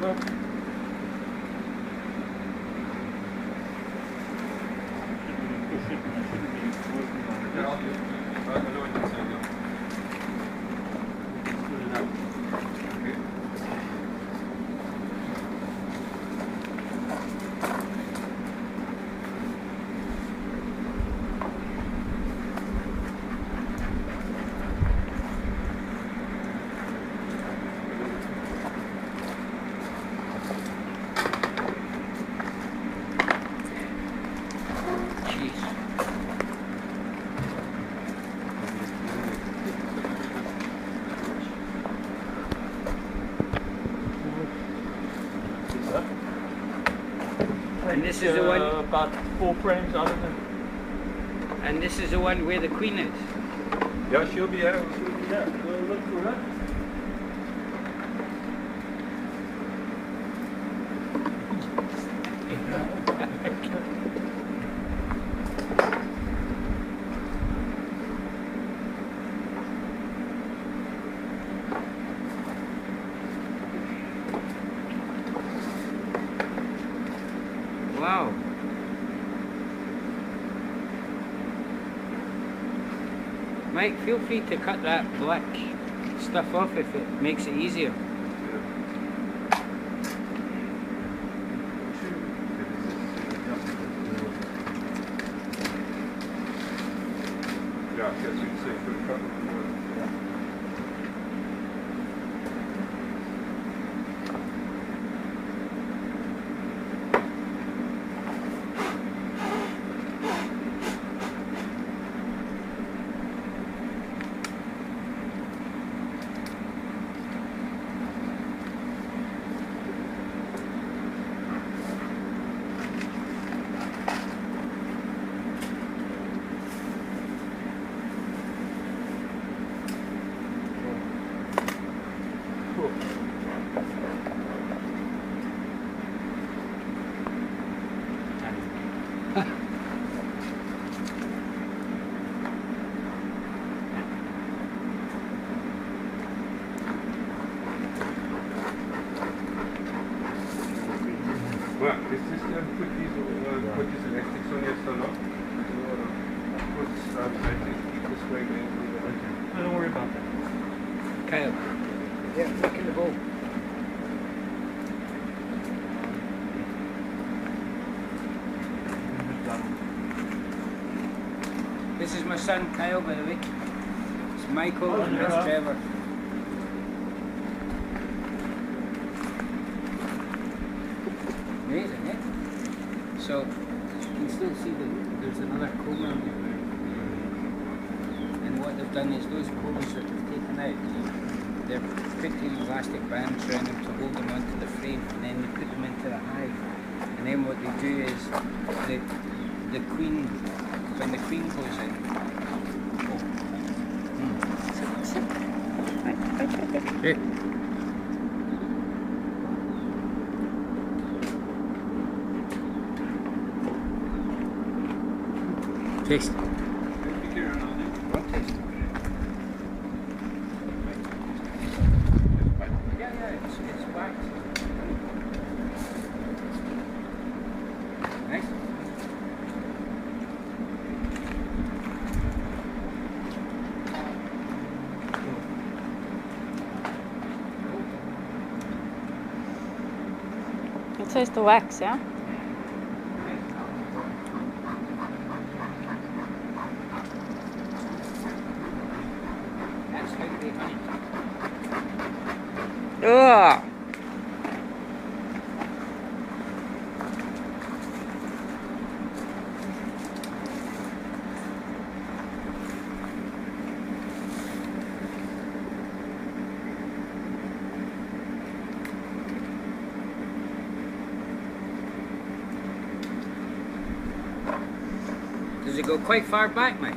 look. Push it, and I shouldn't be working on it. Yeah, I'll do it. I know what you're saying, yeah. Let's put it out. Okay. And this is the one, About 4 frames out of it. and this is the one where the queen is. Yeah, she'll be here. Yeah, we'll look for that. Wow. Mike, feel free to cut that black stuff off if it makes it easier. Yeah, I guess we can say put a couple more. Well, is this put these put these elastics on your salon? Put I think keep this way going. Don't worry about that. Kyle. Yeah, look in the bowl. This is my son Kyle, by the way. It's Michael and that's Trevor. Amazing, eh? So you can still see there's another coma in there. And what they've done is those comas that they've taken out, they're putting elastic bands around them to hold them onto the frame, and then they put them into the hive. And then what they do is the queen, when the queen goes in. Hey. Taste. One taste. Yeah, it's wax. Nice. It says the wax, yeah? That's how they honey. Ugh. Does it go quite far back, Mike?